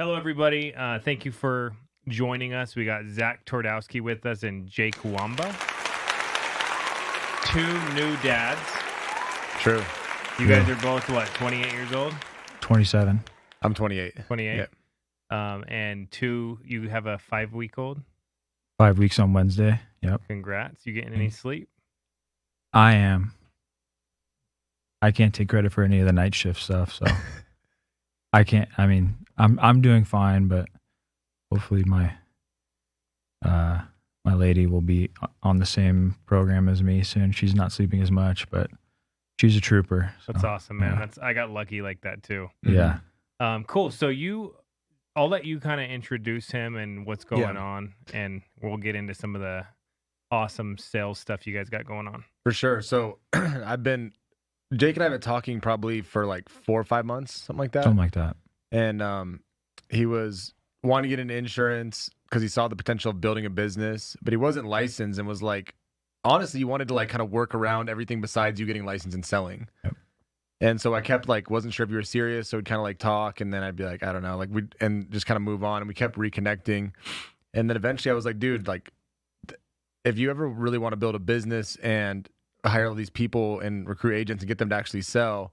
Hello, everybody. Thank you for joining us. We got Zach Twardowski with us and Jake Wamba, two new dads. True. You guys are both, 28 years old? 27. I'm 28. 28? Yeah. And you have a 5-week-old? 5 weeks on Wednesday. Yep. Congrats. You getting any sleep? I am. I can't take credit for any of the night shift stuff, so I can't. I mean, I'm doing fine, but hopefully my lady will be on the same program as me soon. She's not sleeping as much, but she's a trooper. So, That's awesome, man. yeah. I got lucky like that too. Yeah. Cool. So I'll let you kind of introduce him and what's going on, and we'll get into some of the awesome sales stuff you guys got going on. For sure. So Jake and I have been talking probably for like 4 or 5 months, something like that. Something like that. And he was wanting to get into insurance because he saw the potential of building a business, but he wasn't licensed and was like, honestly, he wanted to like kind of work around everything besides you getting licensed and selling. Yep. And so I kept like, wasn't sure if you were serious. So we'd kind of like talk, and then I'd be like, I don't know, and just kind of move on. And we kept reconnecting. And then eventually I was like, dude, like if you ever really want to build a business and hire all these people and recruit agents and get them to actually sell,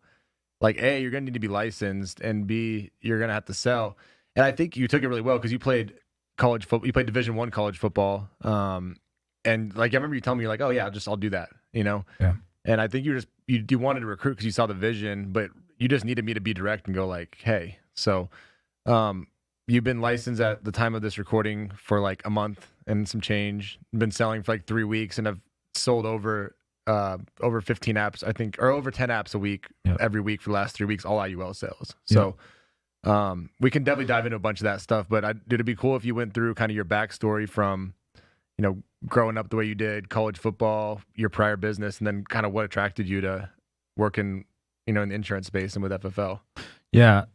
like A, you're going to need to be licensed, and B, you're going to have to sell. And I think you took it really well because you played college football, you played Division I college football. And like, I remember you telling me, you're like, oh yeah, I'll do that, you know? Yeah. And I think you wanted to recruit because you saw the vision, but you just needed me to be direct and go like, hey. So you've been licensed at the time of this recording for like a month and some change. Been selling for like 3 weeks, and I've sold over 15 apps, I think, or over 10 apps a week, every week for the last 3 weeks, all IUL sales. So we can definitely dive into a bunch of that stuff, but it'd be cool if you went through kind of your backstory from, you know, growing up the way you did, college football, your prior business, and then kind of what attracted you to working, you know, in the insurance space and with FFL. Yeah.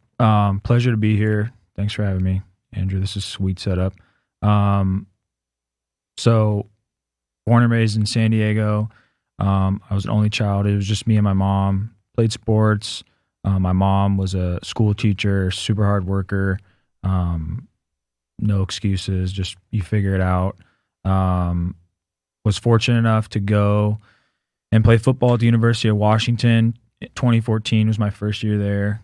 Pleasure to be here. Thanks for having me, Andrew. This is a sweet setup. So born and raised in San Diego. I was an only child. It was just me and my mom. Played sports. My mom was a school teacher, super hard worker. No excuses. Just you figure it out. Was fortunate enough to go and play football at the University of Washington. 2014 was my first year there.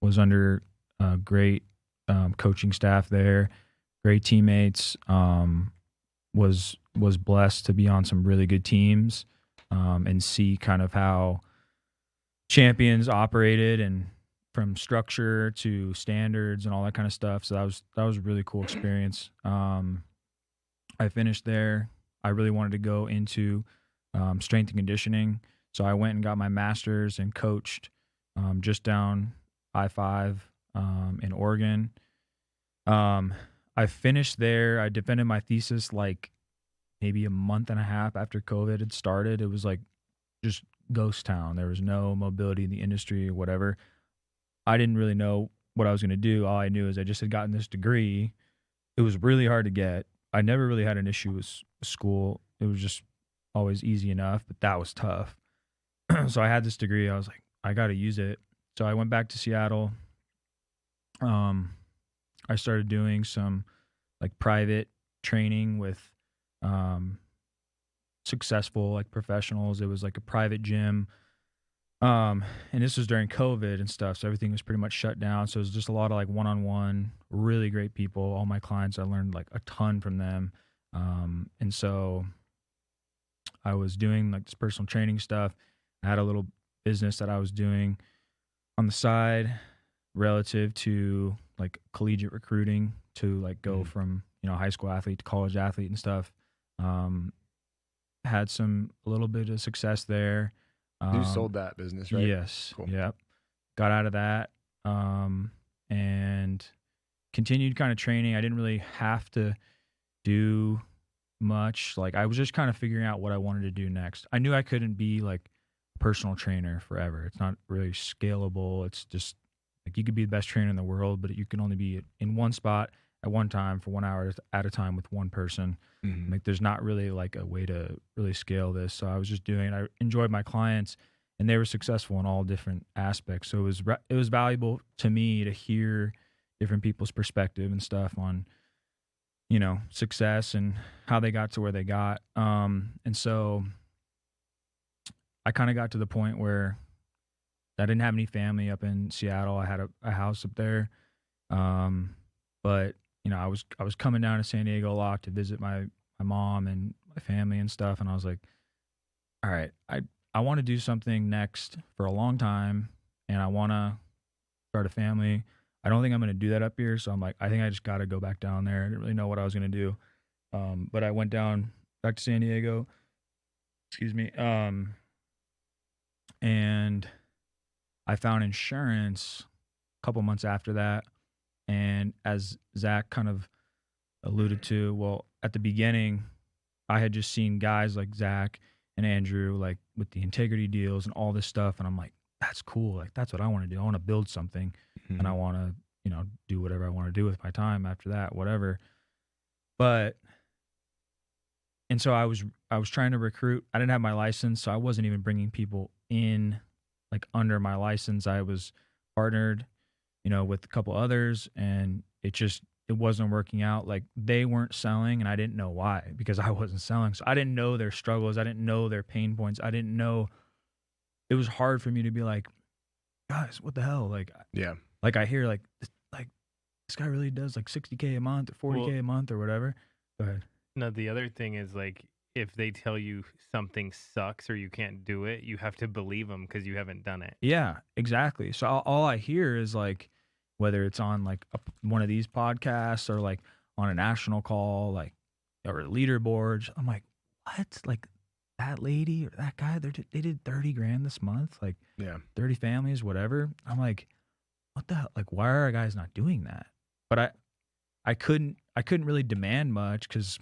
Was under a great coaching staff there, great teammates. Was blessed to be on some really good teams and see kind of how champions operated, and from structure to standards and all that kind of stuff. So that was a really cool experience. I finished there. I really wanted to go into strength and conditioning, so I went and got my master's and coached just down I-5 in Oregon. I finished there. I defended my thesis like maybe a month and a half after COVID had started. It was like just ghost town. There was no mobility in the industry or whatever. I didn't really know what I was going to do. All I knew is I just had gotten this degree. It was really hard to get. I never really had an issue with school. It was just always easy enough, but that was tough. So I had this degree. I was like, I got to use it. So I went back to Seattle. I started doing some like private training with successful like professionals. It was like a private gym. And this was during COVID and stuff. So everything was pretty much shut down. So it was just a lot of like one-on-one, really great people. All my clients, I learned like a ton from them. And so I was doing like this personal training stuff. I had a little business that I was doing on the side relative to like collegiate recruiting to like go from, you know, high school athlete to college athlete and stuff. Had a little bit of success there. You sold that business, right? Yes. Cool. Yep. Got out of that and continued kind of training. I didn't really have to do much. Like I was just kind of figuring out what I wanted to do next. I knew I couldn't be like a personal trainer forever. It's not really scalable. It's just like you could be the best trainer in the world, but you can only be in one spot at one time for 1 hour at a time with one person. Mm-hmm. Like there's not really like a way to really scale this. So I was just doing it. I enjoyed my clients, and they were successful in all different aspects. So it was valuable to me to hear different people's perspective and stuff on, you know, success and how they got to where they got. And so I kind of got to the point where I didn't have any family up in Seattle. I had a house up there. But you know, I was coming down to San Diego a lot to visit my mom and my family and stuff. And I was like, all right, I want to do something next for a long time, and I want to start a family. I don't think I'm going to do that up here. So I'm like, I think I just got to go back down there. I didn't really know what I was going to do. But I went back to San Diego, excuse me. And I found insurance a couple months after that. And as Zach kind of alluded to, well, at the beginning, I had just seen guys like Zach and Andrew, like with the integrity deals and all this stuff. And I'm like, that's cool. Like, that's what I want to do. I want to build something, and I want to, you know, do whatever I want to do with my time after that, whatever. And so I was trying to recruit. I didn't have my license, so I wasn't even bringing people in like under my license. I was partnered, you know, with a couple others, and it wasn't working out. Like, they weren't selling, and I didn't know why, because I wasn't selling. So I didn't know their struggles. I didn't know their pain points. I didn't know. It was hard for me to be like, guys, what the hell? Like, Yeah. Like, I hear like this guy really does like $60K a month or $40K a month or whatever. Go ahead. No, the other thing is, like, if they tell you something sucks or you can't do it, you have to believe them because you haven't done it. Yeah, exactly. So all I hear is like, whether it's on like one of these podcasts or like on a national call, like, or leaderboards, I'm like, what? Like, that lady or that guy, they did 30 grand this month, like, Yeah. 30 families, whatever. I'm like, what the hell? Like, why are guys not doing that? But I couldn't really demand much because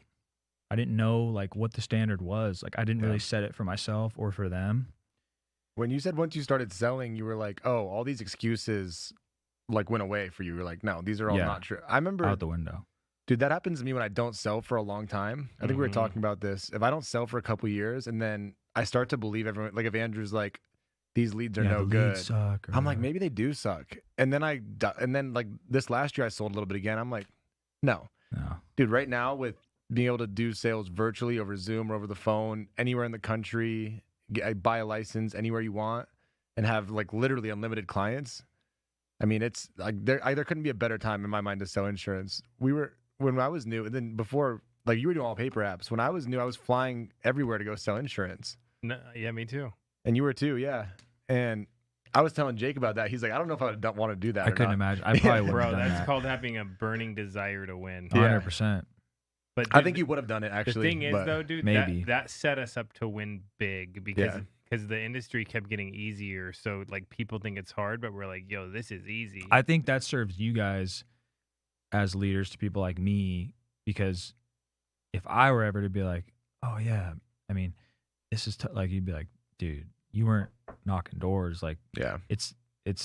I didn't know like what the standard was. Like, I didn't really set it for myself or for them. When you said once you started selling, you were like, oh, all these excuses like went away for you. You're like, no, these are all not true. I remember out the window. Dude, that happens to me when I don't sell for a long time. I think we were talking about this. If I don't sell for a couple years and then I start to believe everyone, like if Andrew's like, these leads are no good, leads suck, I'm like, maybe they do suck. And then like this last year I sold a little bit again. I'm like, no. Dude, right now with being able to do sales virtually over Zoom or over the phone, anywhere in the country, buy a license anywhere you want and have like literally unlimited clients. I mean, it's like there couldn't be a better time in my mind to sell insurance. When I was new, and then before, like you were doing all paper apps. When I was new, I was flying everywhere to go sell insurance. No, yeah, me too. And you were too, yeah. And I was telling Jake about that. He's like, I don't know if I would want to do that. I couldn't imagine. I probably wouldn't have done that's that. called having a burning desire to win. 100%. But I think you would have done it actually. The thing is, though, dude, maybe that set us up to win big because the industry kept getting easier. So like people think it's hard, but we're like, yo, this is easy. I think that serves you guys as leaders to people like me, because if I were ever to be like, oh yeah, I mean, this is like, you'd be like, dude, you weren't knocking doors. Like, it's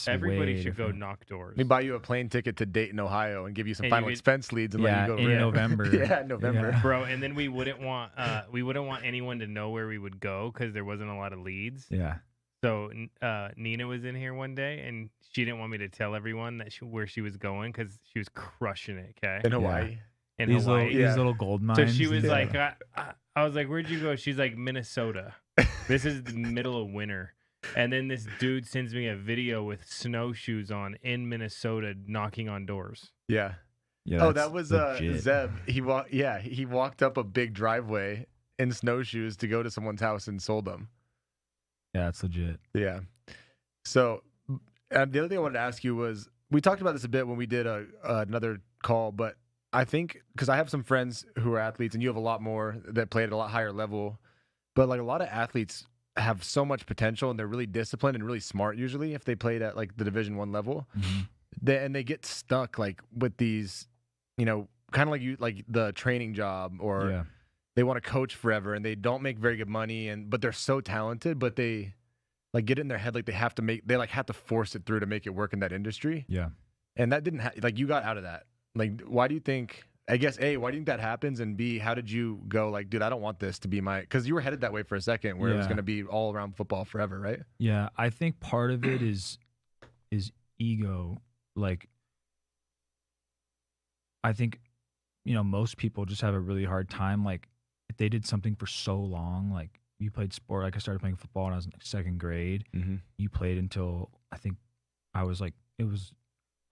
everybody should go knock doors. Let me buy you a plane ticket to Dayton, Ohio, and give you some final expense leads and let you go in November. November, bro. And then we wouldn't want anyone to know where we would go because there wasn't a lot of leads. Yeah. So Nina was in here one day, and she didn't want me to tell everyone that where she was going because she was crushing it. Okay, in Hawaii. In these Hawaii. These little gold mines. So she was like, I was like, where'd you go? She's like, Minnesota. This is the middle of winter. And then this dude sends me a video with snowshoes on in Minnesota knocking on doors. Yeah. Oh, that was Zeb. He walked up a big driveway in snowshoes to go to someone's house and sold them. Yeah, it's legit. Yeah. So the other thing I wanted to ask you was, we talked about this a bit when we did another call, but I think because I have some friends who are athletes and you have a lot more that play at a lot higher level, but like a lot of athletes have so much potential and they're really disciplined and really smart usually if they played at like the Division I level. And they get stuck like with these, you know, kind of like the training job, or they want to coach forever and they don't make very good money, but they're so talented, but they like get in their head like they have to force it through to make it work in that industry. Yeah. And that didn't like you got out of that. Like, why do you think? I guess A, why do you think that happens? And B, how did you go like, dude, I don't want this to be because you were headed that way for a second where it was going to be all around football forever, right? Yeah, I think part of it is ego. Like, I think, most people just have a really hard time. Like, if they did something for so long, like you played sport, like I started playing football when I was in second grade. Mm-hmm. You played until I think I was like, it was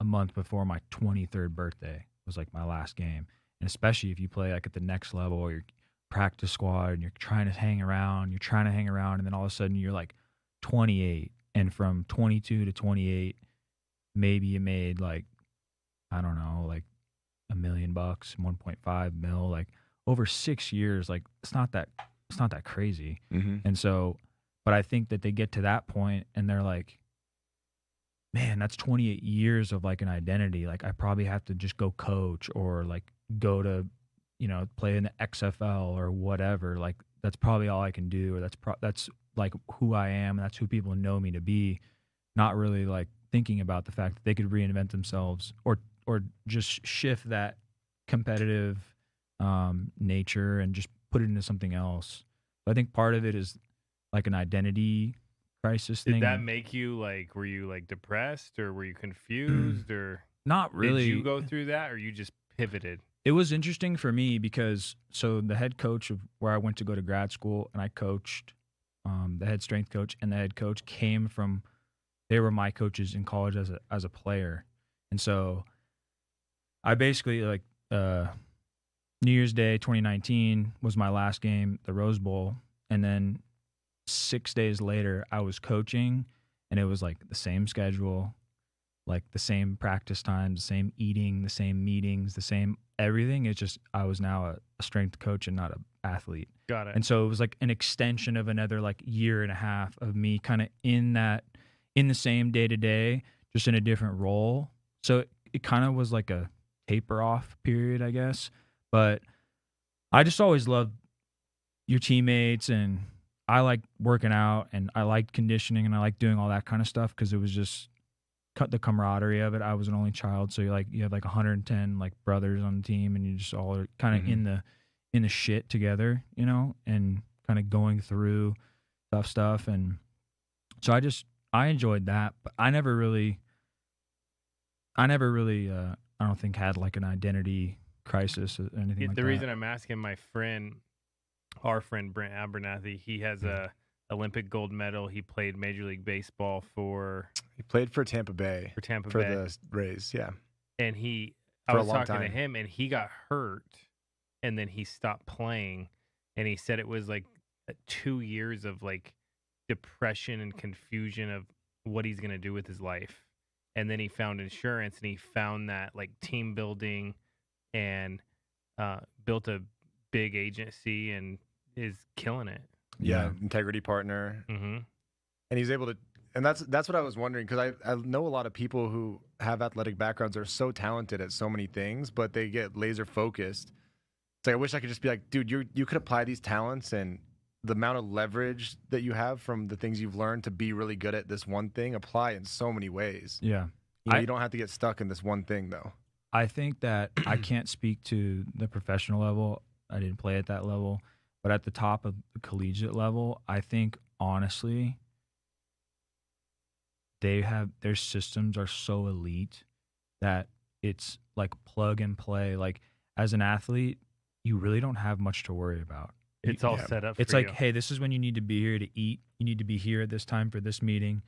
a month before my 23rd birthday was like my last game. And especially if you play like at the next level or you're practice squad and you're trying to hang around, and then all of a sudden you're like 28. And from 22 to 28, maybe you made like, I don't know, like $1 million, 1.5 mil, like over 6 years. Like it's not that crazy. Mm-hmm. And so, but I think that they get to that point and they're like, man, that's 28 years of like an identity. Like I probably have to just go coach or like go to, play in the XFL or whatever. Like that's probably all I can do, or that's like who I am, and that's who people know me to be. Not really like thinking about the fact that they could reinvent themselves or just shift that competitive nature and just put it into something else. But I think part of it is like an identity crisis thing. Did that make you like, were you like depressed or were you confused or not really? Did you go through that or you just pivoted? It was interesting for me because so the head coach of where I went to go to grad school and I coached, the head strength coach and the head coach came from, they were my coaches in college as a player. And so I basically like New Year's Day 2019 was my last game, the Rose Bowl. And then 6 days later I was coaching and it was like the same schedule, like the same practice times, the same eating, the same meetings, the same everything. It's just I was now a strength coach and not an athlete. Got it. And so it was like an extension of another like year and a half of me kind of in the same day to day, just in a different role. So it kind of was like a taper off period, I guess. But I just always loved your teammates, and I liked working out and I liked conditioning and I liked doing all that kind of stuff because it was just cut the camaraderie of it. I was an only child, so you have like 110 like brothers on the team, and you just all are kind of in the shit together, and kind of going through tough stuff. And so I enjoyed that, but I never really I don't think had like an identity crisis or anything like that. The reason I'm asking our friend Brent Abernathy, he has a Olympic gold medal. He played Major League Baseball He played for Tampa Bay. For the Rays, yeah. And I was talking to him, and he got hurt, and then he stopped playing, and he said it was like 2 years of like depression and confusion of what he's going to do with his life. And then he found insurance, and he found that like team building and built a big agency and is killing it. Yeah, integrity partner. Mm-hmm. And he's able to, and that's what I was wondering, because I know a lot of people who have athletic backgrounds are so talented at so many things, but they get laser focused. It's like, I wish I could just be like, dude, you could apply these talents and the amount of leverage that you have from the things you've learned to be really good at this one thing, apply in so many ways. Yeah. You don't have to get stuck in this one thing, though. I think that I can't speak to the professional level. I didn't play at that level. But at the top of the collegiate level, I think, honestly, their systems are so elite that it's like plug and play. Like, as an athlete, you really don't have much to worry about. It's all set up for It's like, you. hey, this is when you need to be here to eat. You need to be here at this time for this meeting.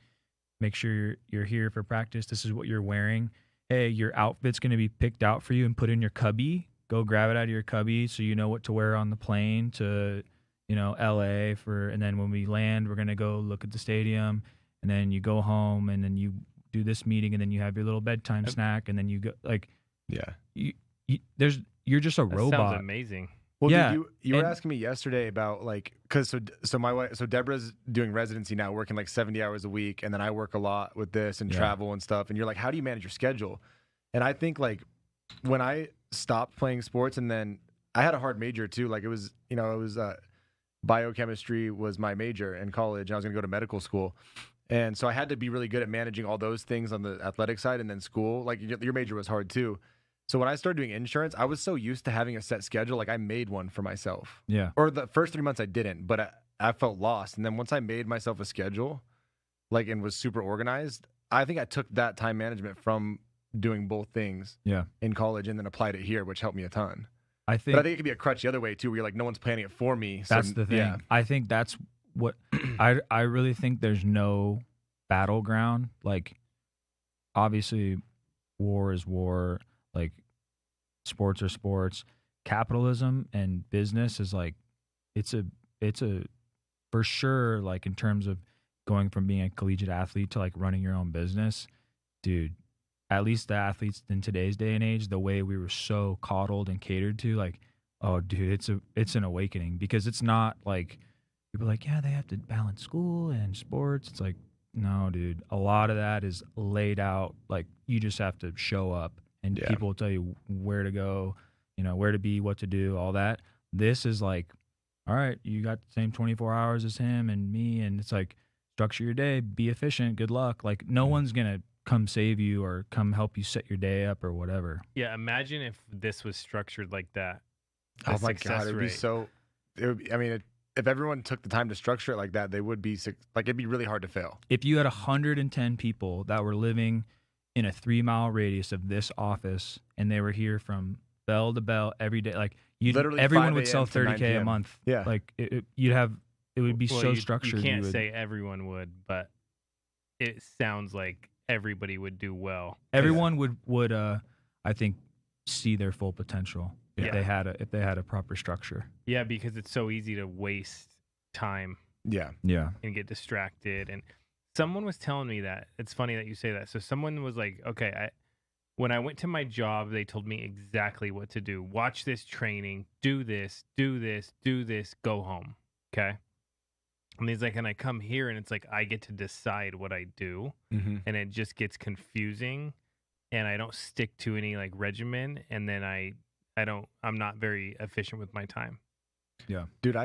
Make sure you're here for practice. This is what you're wearing. Hey, your outfit's going to be picked out for you and put in your cubby. Go grab it out of your cubby so you know what to wear on the plane to, LA and then when we land, we're going to go look at the stadium, and then you go home, and then you do this meeting, and then you have your little bedtime snack, and then you go like, you're just a robot. Sounds amazing. Well, yeah, dude, you were asking me yesterday about like, because so my wife, so Deborah's doing residency now, working like 70 hours a week, and then I work a lot with this and travel and stuff. And you're like, how do you manage your schedule? And I think like when I stopped playing sports, and then I had a hard major too. Like it was biochemistry was my major in college, and I was going to go to medical school. And so I had to be really good at managing all those things on the athletic side, and then school. Like your major was hard too. So when I started doing insurance, I was so used to having a set schedule. Like I made one for myself. Yeah. Or the first 3 months I didn't, but I felt lost. And then once I made myself a schedule, like, and was super organized, I think I took that time management from doing both things in college and then applied it here, which helped me a ton. I think But I think it could be a crutch the other way too, where you're like, no one's planning it for me. So, that's the thing. Yeah. I think that's what I really think there's no battleground. Like, obviously, war is war. Like, sports are sports. Capitalism and business is like, it's a for sure, like, in terms of going from being a collegiate athlete to like running your own business, dude, at least the athletes in today's day and age, the way we were so coddled and catered to, like, oh dude, it's an awakening, because it's not like people are like, yeah, they have to balance school and sports. It's like, no, dude, a lot of that is laid out. Like, you just have to show up and people will tell you where to go, you know, where to be, what to do, all that. This is like, all right, you got the same 24 hours as him and me, and it's like, structure your day, be efficient, good luck. Like, no one's going to come save you or come help you set your day up or whatever. Yeah, imagine if this was structured like that. Oh my God, it would be so. I mean, if everyone took the time to structure it like that, they would be like, it'd be really hard to fail. If you had 110 people that were living in a 3-mile radius of this office and they were here from bell to bell every day, like, everyone would sell 30K a month. Yeah, like you'd have. It would be so structured. You can't say everyone would, but it sounds like everybody would do well. Everyone would I think, see their full potential if they had a proper structure. Yeah, because it's so easy to waste time. Yeah. And get distracted. And someone was telling me that. It's funny that you say that. So someone was like, okay, when I went to my job, they told me exactly what to do. Watch this training, do this, go home. Okay. And he's like, and I come here and it's like, I get to decide what I do. And it just gets confusing and I don't stick to any like regimen. And then I'm not very efficient with my time. Yeah. Dude,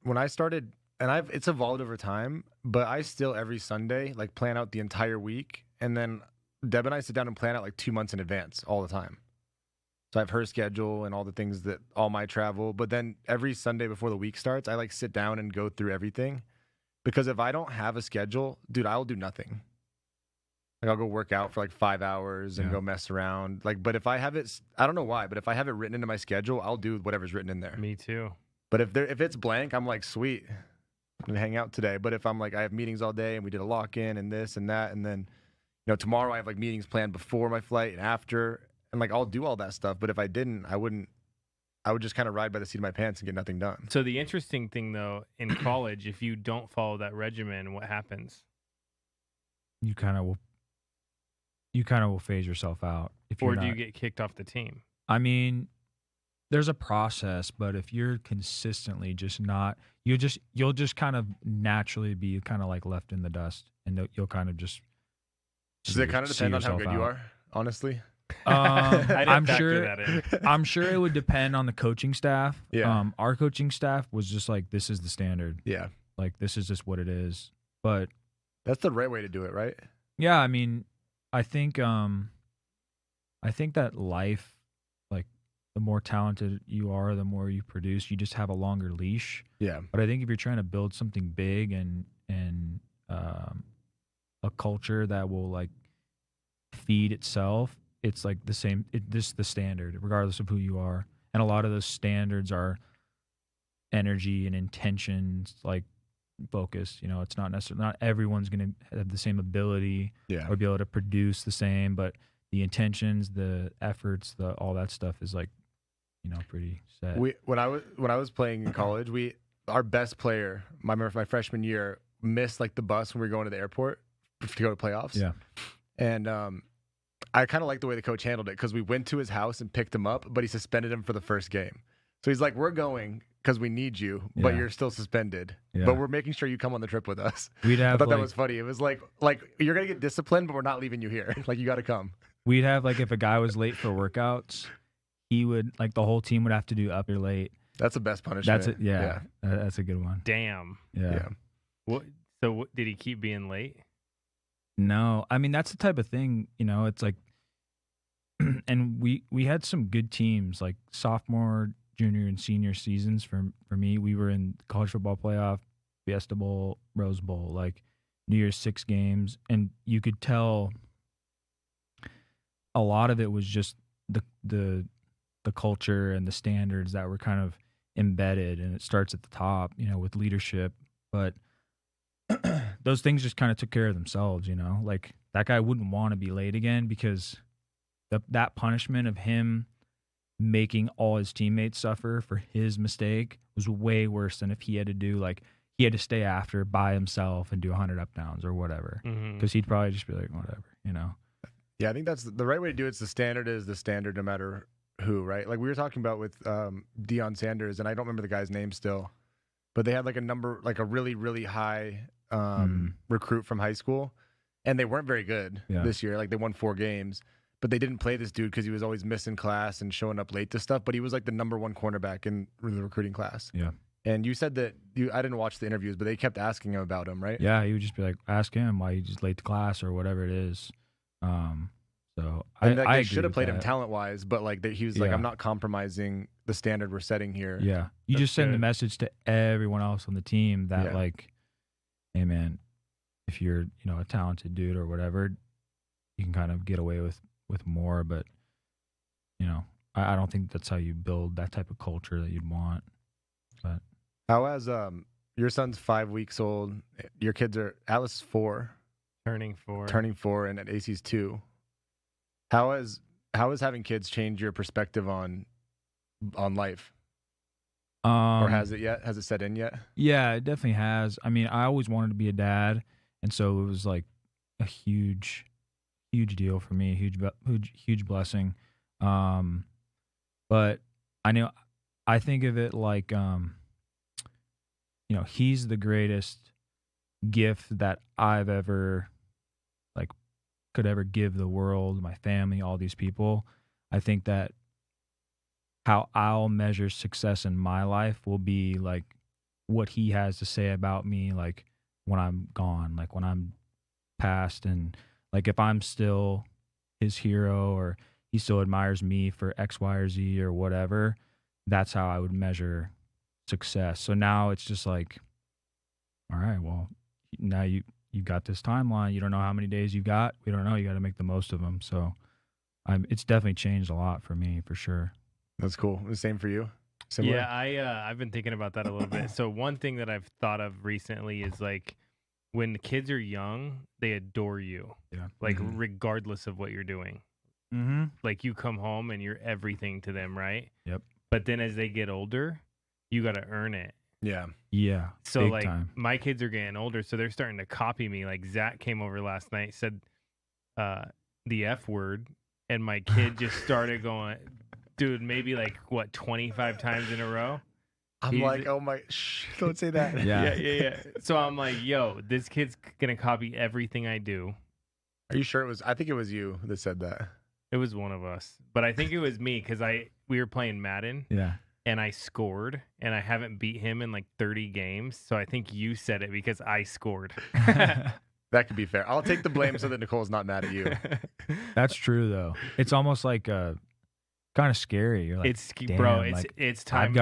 when I started, and it's evolved over time, but I still every Sunday, like, plan out the entire week. And then Deb and I sit down and plan out like 2 months in advance all the time. So I have her schedule and all the things all my travel. But then every Sunday before the week starts, I like sit down and go through everything. Because if I don't have a schedule, dude, I will do nothing. Like, I'll go work out for like 5 hours and go mess around. Like, but if I have it, I don't know why, but if I have it written into my schedule, I'll do whatever's written in there. Me too. But if it's blank, I'm like, sweet, I'm gonna hang out today. But if I'm like, I have meetings all day and we did a lock-in and this and that, and then, you know, tomorrow I have like meetings planned before my flight and after, and like, I'll do all that stuff. But if I didn't, I would just kind of ride by the seat of my pants and get nothing done. So the interesting thing though, in college, if you don't follow that regimen, what happens? You kind of will phase yourself out. Or do you get kicked off the team? I mean, there's a process, but if you're consistently just not, you'll just kind of naturally be kind of like left in the dust, and you'll kind of just. Does it kind of depend on how good you are, honestly? I'm sure it would depend on the coaching staff. Yeah. Our coaching staff was just like, this is the standard. Yeah. Like, this is just what it is. But that's the right way to do it, right? Yeah, I mean, I think that life, like, the more talented you are, the more you produce, you just have a longer leash. Yeah. But I think if you're trying to build something big and a culture that will like feed itself, it's like the same. This is the standard, regardless of who you are. And a lot of those standards are energy and intentions, like focus. You know, it's not necessarily, not everyone's going to have the same ability or be able to produce the same, but the intentions, the efforts, all that stuff is like, you know, pretty set. When I was playing in college, our best player, my freshman year, missed like the bus when we were going to the airport to go to playoffs. Yeah. And I kind of like the way the coach handled it, because we went to his house and picked him up, but he suspended him for the first game. So he's like, we're going because we need you, but you're still suspended. Yeah. But we're making sure you come on the trip with us. We'd have, I thought that was funny. It was like you're going to get disciplined, but we're not leaving you here. Like, you got to come. We'd have, like, if a guy was late for workouts, he would, like, the whole team would have to do up or late. That's the best punishment. That's it. Yeah. That's a good one. Damn. Yeah. So did he keep being late? No, I mean, that's the type of thing, you know, it's like, and we had some good teams, like sophomore, junior, and senior seasons. For me, we were in college football playoff, Fiesta Bowl, Rose Bowl, like New Year's 6 games, and you could tell a lot of it was just the culture and the standards that were kind of embedded, and it starts at the top, with leadership. But those things just kind of took care of themselves, like that guy wouldn't want to be late again because that punishment of him making all his teammates suffer for his mistake was way worse than if he had to stay after by himself and do 100 up downs or whatever, because he'd probably just be like, whatever. Yeah, I think that's the right way to do it. Is the standard no matter who, right? Like we were talking about with Deion Sanders, and I don't remember the guy's name still, but they had like a really, really high recruit from high school, and they weren't very good this year. Like they won 4 games, but they didn't play this dude because he was always missing class and showing up late to stuff, but he was like the number 1 cornerback in the recruiting class. Yeah. And you said that I didn't watch the interviews, but they kept asking him about him, right? Yeah, he would just be like, ask him why he's late to class or whatever it is. So and I they should have played that. him talent-wise, but like he was like, I'm not compromising the standard we're setting here. Yeah, you just send the message to everyone else on the team that like, hey man, if you're a talented dude or whatever, you can kind of get away with more, but I don't think that's how you build that type of culture that you'd want. But how has your son's 5 weeks old? Your kids are Atlas 4. Turning 4, and at AC's 2. How has having kids changed your perspective on life? Or has it yet? Has it set in yet? Yeah, it definitely has. I mean, I always wanted to be a dad, and so it was like a huge deal for me, huge blessing. But I think of it like he's the greatest gift that I've ever could ever give the world, my family, all these people. I think that how I'll measure success in my life will be like what he has to say about me, like when I'm gone, like when I'm past, and like if I'm still his hero or he still admires me for X, Y, or Z or whatever. That's how I would measure success. So now it's just like, all right, well, now you've got this timeline. You don't know how many days you've got. We don't know. You got to make the most of them. So it's definitely changed a lot for me, for sure. That's cool. The same for you? Similar? Yeah, I've been thinking about that a little bit. So one thing that I've thought of recently is like when the kids are young, they adore you. Yeah. Like regardless of what you're doing. Mm-hmm. Like you come home and you're everything to them, right? Yep. But then as they get older, you got to earn it. Yeah. Yeah. So big like time. my kids are getting older, so they're starting to copy me. Like Zach came over last night, said the F word, and my kid just started going, dude, maybe like 25 times in a row. I'm like, oh my, don't say that. Yeah. So I'm like, yo, this kid's gonna copy everything I do. Are you sure it was? I think it was you that said that. It was one of us, but I think it was me because we were playing Madden. Yeah. And I scored, and I haven't beat him in like 30 games. So I think you said it because I scored. That could be fair. I'll take the blame so that Nicole's not mad at you. That's true, though. It's almost like kind of scary. You're like, damn, bro, like, it's time.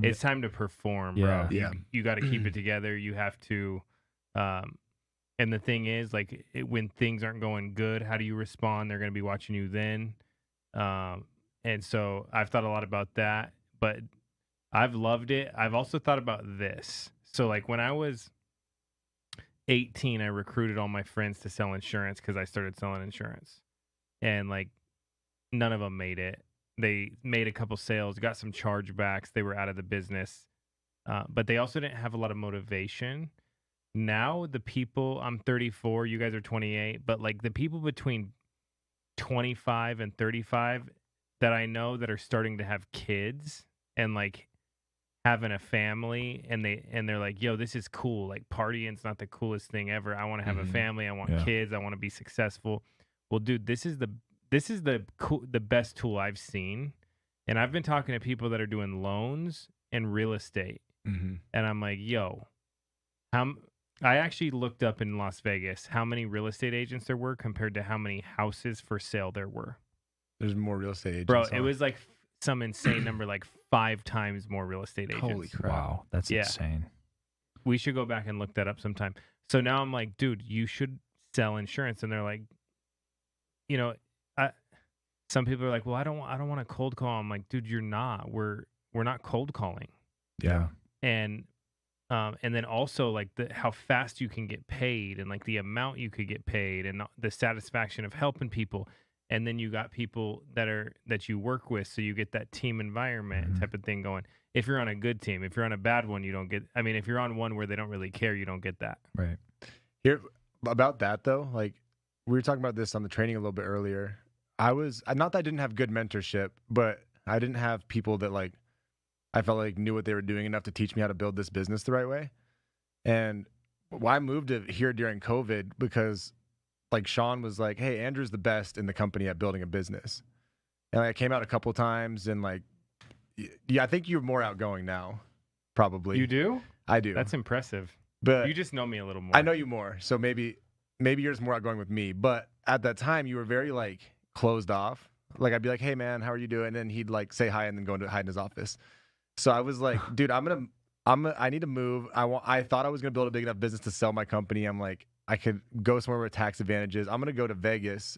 It's time to perform, bro. Yeah. You got to keep it together. You have to. And the thing is, like, when things aren't going good, how do you respond? They're going to be watching you then. And so I've thought a lot about that. But I've loved it. I've also thought about this. So, like, when I was 18, I recruited all my friends to sell insurance because I started selling insurance. And, like, none of them made it. They made a couple sales, got some chargebacks. They were out of the business. But they also didn't have a lot of motivation. Now, the people, I'm 34, you guys are 28, but, like, the people between 25 and 35 that I know that are starting to have kids and like having a family, and they're like, yo, this is cool. Like partying's not the coolest thing ever. I want to have a family. I want kids. I want to be successful. Well, dude, this is the best tool I've seen. And I've been talking to people that are doing loans and real estate. And I'm like, yo, I actually looked up in Las Vegas how many real estate agents there were compared to how many houses for sale there were. There's more real estate agents. Bro, it was like some insane number, like 5 times more real estate agents. Holy crap. Wow, that's insane. We should go back and look that up sometime. So now I'm like, dude, you should sell insurance. And they're like, some people are like, well, I don't want to cold call. I'm like, dude, you're not. We're not cold calling. Yeah. And then also like how fast you can get paid and like the amount you could get paid and the satisfaction of helping people. And then you got people that you work with, so you get that team environment type of thing going. If you're on a good team, if you're on a bad one, you don't get. I mean, if you're on one where they don't really care, you don't get that. Right. Here about that though, like we were talking about this on the training a little bit earlier. I was not that I didn't have good mentorship, but I didn't have people that like I felt like knew what they were doing enough to teach me how to build this business the right way. And I moved here during COVID because like Sean was like, hey, Andrew's the best in the company at building a business. And I came out a couple of times and like, yeah, I think you're more outgoing now, probably. You do? I do. That's impressive. But you just know me a little more. I know you more. So maybe you're just more outgoing with me. But at that time you were very like closed off. Like I'd be like, hey man, how are you doing? And then he'd like say hi and then go into hide in his office. So I was like, dude, I need to move. I thought I was going to build a big enough business to sell my company. I'm like, I could go somewhere with tax advantages. I'm going to go to Vegas,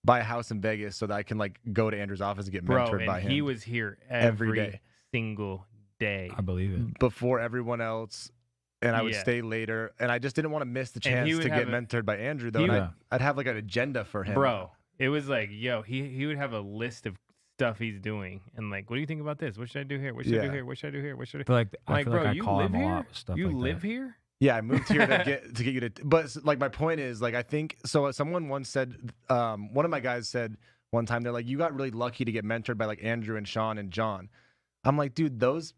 buy a house in Vegas so that I can like go to Andrew's office and get mentored by him. He was here every day. Single day. I believe it. Before everyone else. And I would stay later. And I just didn't want to miss the chance to get mentored by Andrew though. And I'd have like an agenda for him. Bro, it was like, yo, he would have a list of stuff he's doing and like, what do you think about this? What should I do here? What should I do here? What should I do here? What should I do? I feel like I you call live him a here? lot with stuff You like live that. here? Yeah, I moved here to get you to. But like my point is, like I think so. Someone once said, one of my guys said one time, they're like, you got really lucky to get mentored by like Andrew and Sean and John. I'm like, dude, those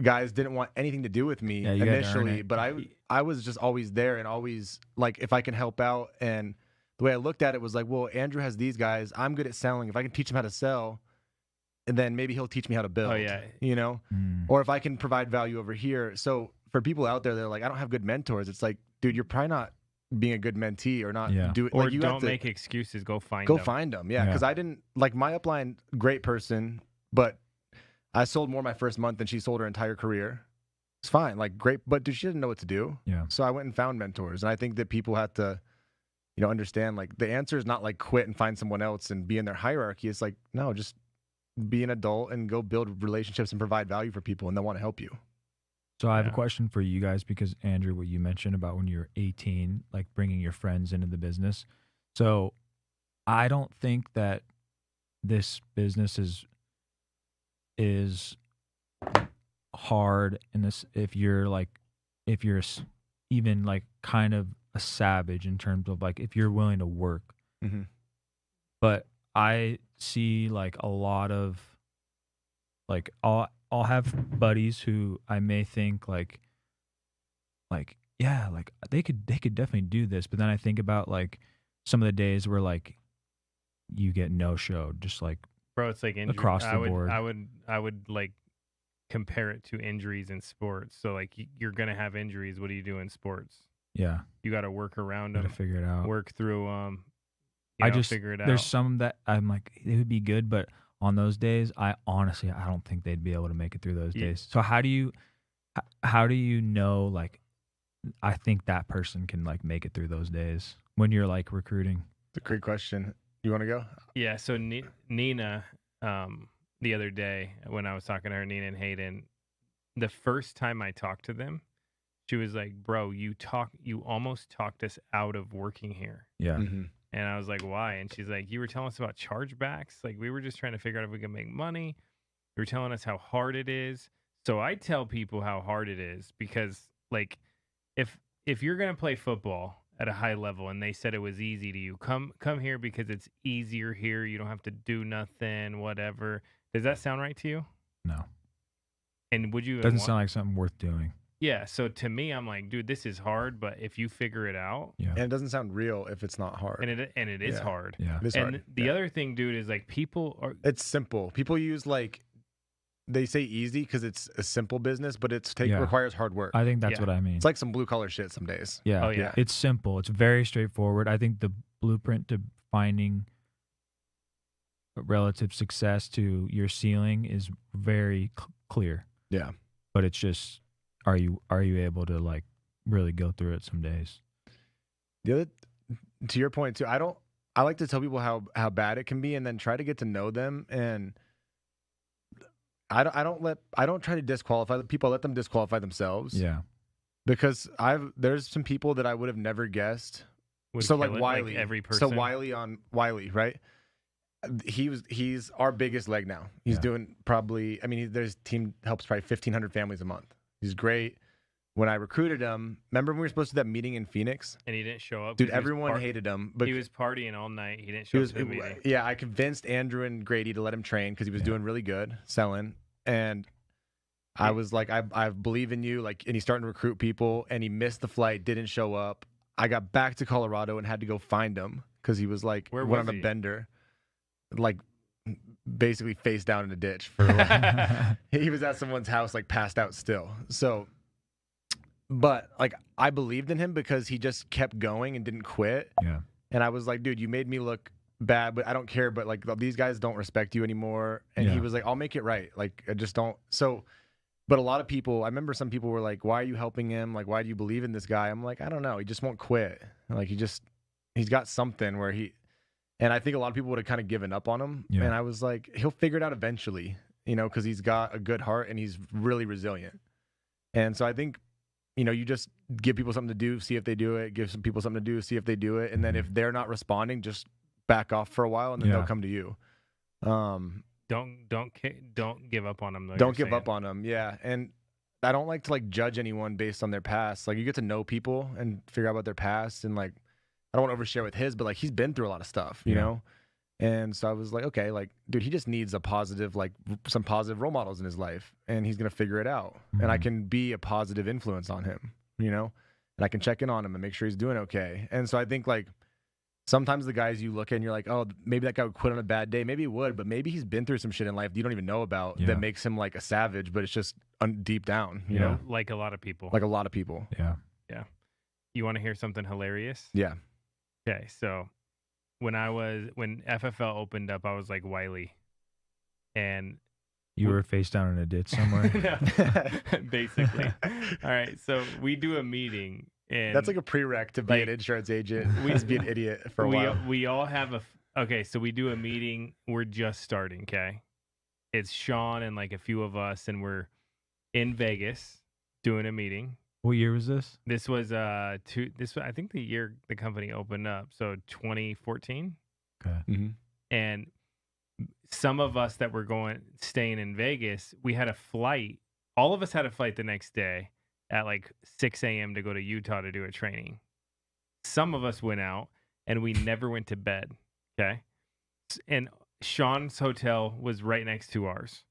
guys didn't want anything to do with me initially, but I was just always there and always like if I can help out. And the way I looked at it was like, well, Andrew has these guys. I'm good at selling. If I can teach him how to sell, and then maybe he'll teach me how to build. Oh yeah, you know, or if I can provide value over here. So for people out there, they're like, I don't have good mentors. It's like, dude, you're probably not being a good mentee or not do it. Or like, you don't make excuses. Go find them. Yeah, because I didn't like my upline. Great person, but I sold more my first month than she sold her entire career. It's fine, like great, but dude, she didn't know what to do. Yeah. So I went and found mentors, and I think that people have to, you know, understand like the answer is not like quit and find someone else and be in their hierarchy. It's like no, just be an adult and go build relationships and provide value for people, and they want to help you. So I have a question for you guys because Andrew, what you mentioned about when you're 18, like bringing your friends into the business. So I don't think that this business is hard in this if you're even like kind of a savage in terms of like if you're willing to work. Mm-hmm. But I see like a lot of like I'll have buddies who I may think like yeah, like they could definitely do this, but then I think about like some of the days where like you get no-showed, just like bro, it's like injury. Across the board. I would like compare it to injuries in sports. So like you're gonna have injuries. What do you do in sports? Yeah, you got to work around them, figure it out, work through figure it out. There's some that I'm like they would be good, but on those days, I honestly don't think they'd be able to make it through those days. So how do you know like I think that person can like make it through those days when you're like recruiting? It's a great question. You want to go? Yeah. So Nina, the other day when I was talking to her, Nina and Hayden, the first time I talked to them, she was like, "Bro, you almost talked us out of working here." Yeah. Mm-hmm. And I was like, "Why?" And she's like, "You were telling us about chargebacks. Like we were just trying to figure out if we could make money. You were telling us how hard it is." So I tell people how hard it is because like if you're gonna play football at a high level and they said it was easy to you, come here because it's easier here. You don't have to do nothing, whatever. Does that sound right to you? No. And would you? Doesn't sound like something worth doing. Yeah. So to me, I'm like, dude, this is hard, but if you figure it out, and it doesn't sound real if it's not hard. And it is hard. Yeah. It is and hard. The other thing, dude, is like it's simple. People use like they say easy because it's a simple business, but requires hard work. I think that's what I mean. It's like some blue collar shit some days. Yeah. Oh yeah. It's simple. It's very straightforward. I think the blueprint to finding relative success to your ceiling is very clear. Yeah. But it's just, are you able to like really go through it some days? The other, to your point too, I I like to tell people how bad it can be, and then try to get to know them. And I don't try to disqualify people. I let them disqualify themselves. Yeah. Because there's some people that I would have never guessed. Would So kill like it, Wiley, every person. So Wiley, right? He's our biggest leg now. He's doing probably. I mean, there's team helps probably 1,500 families a month. He's great. When I recruited him, remember when we were supposed to do that meeting in Phoenix? And he didn't show up. Dude, everyone hated him. But he was partying all night. He didn't show up to the meeting. Yeah, I convinced Andrew and Grady to let him train because he was doing really good selling. And I was like, I believe in you. Like, and he's starting to recruit people. And he missed the flight, didn't show up. I got back to Colorado and had to go find him because he was like, went on a bender, like basically face down in a ditch. For he was at someone's house, like passed out still. So. But like I believed in him because he just kept going and didn't quit. Yeah. And I was like, dude, you made me look bad, but I don't care. But like these guys don't respect you anymore. And he was like, I'll make it right. Like I just don't. So, but a lot of people, I remember some people were like, why are you helping him? Like, why do you believe in this guy? I'm like, I don't know. He just won't quit. Like he's got something where and I think a lot of people would have kind of given up on him. Yeah. And I was like, he'll figure it out eventually, because he's got a good heart and he's really resilient. And so I think, you just give people something to do, see if they do it. Give some people something to do, see if they do it. And then if they're not responding, just back off for a while, and then they'll come to you. Don't give up on them, though. Don't give up on them. Yeah. And I don't like to like judge anyone based on their past. Like you get to know people and figure out about their past. And like, I don't want to overshare with his, but like he's been through a lot of stuff, you know? And so I was like, okay, like, dude, he just needs some positive role models in his life, and he's going to figure it out. Mm-hmm. And I can be a positive influence on him, and I can check in on him and make sure he's doing okay. And so I think like sometimes the guys you look at and you're like, oh, maybe that guy would quit on a bad day. Maybe he would, but maybe he's been through some shit in life that you don't even know about that makes him like a savage, but it's just deep down, you know? Like a lot of people. Yeah. Yeah. You want to hear something hilarious? Yeah. Okay. So when FFL opened up, I was like Wiley, and you were face down in a ditch somewhere. Basically. All right, so we do a meeting, and that's like a prereq to be an insurance agent. We just be an idiot for a while. We all have so we do a meeting. We're just starting. Okay, it's Sean and like a few of us, and we're in Vegas doing a meeting. What year was this? This was I think the year the company opened up, so 2014. Okay. Mm-hmm. And some of us that were staying in Vegas, we had a flight. All of us had a flight the next day at like 6 a.m. to go to Utah to do a training. Some of us went out and we never went to bed. Okay. And Sean's hotel was right next to ours.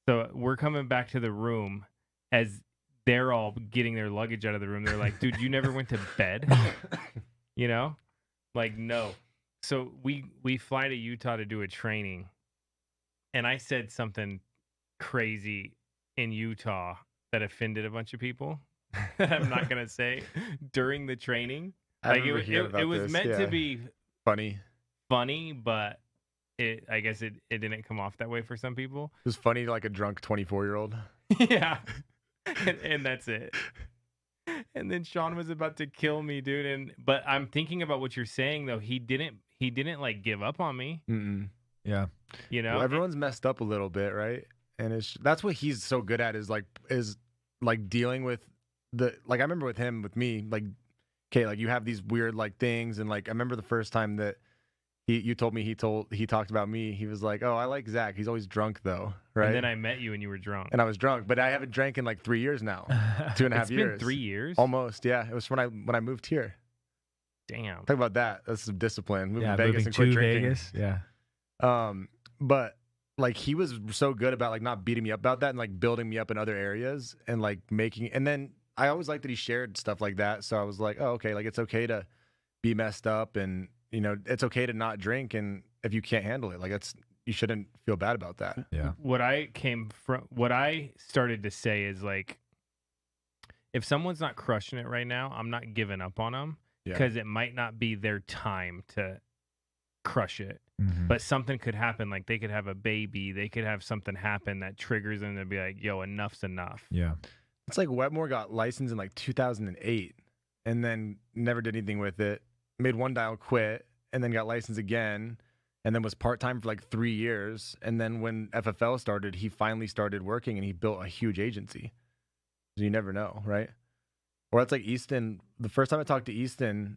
So we're coming back to the room as they're all getting their luggage out of the room. They're like, dude, you never went to bed? Like, no. So we fly to Utah to do a training. And I said something crazy in Utah that offended a bunch of people. I'm not going to say during the training. Like it was meant to be funny, but I guess it didn't come off that way for some people. It was funny to like a drunk 24-year-old. Yeah. And that's it. And then Sean was about to kill me, dude. But I'm thinking about what you're saying though. He didn't like give up on me. Mm-mm. Yeah. Well, everyone's messed up a little bit, right? And that's what he's so good at is dealing with I remember with me, like, okay, like you have these weird like things, and like I remember the first time that you told me he talked about me. He was like, "Oh, I like Zach. He's always drunk though, right?" And then I met you and you were drunk. And I was drunk, but I haven't drank in like 3 years now, 2.5 years. It's been 3 years, almost. Yeah, it was when I moved here. Damn. Talk about that. That's some discipline. Moving to Vegas and quit drinking. Vegas. Yeah. But like he was so good about like not beating me up about that and like building me up in other areas and like making. And then I always liked that he shared stuff like that. So I was like, oh, okay, like it's okay to be messed up and. It's okay to not drink, and if you can't handle it, like you shouldn't feel bad about that. Yeah. What I started to say is like, if someone's not crushing it right now, I'm not giving up on them because it might not be their time to crush it. Mm-hmm. But something could happen, like they could have a baby, they could have something happen that triggers them to be like, yo, enough's enough. Yeah. It's like Wetmore got licensed in like 2008 and then never did anything with it. Made one dial, quit, and then got licensed again, and then was part-time for like 3 years. And then when FFL started, he finally started working and he built a huge agency. So you never know, right? Or it's like Easton. The first time I talked to Easton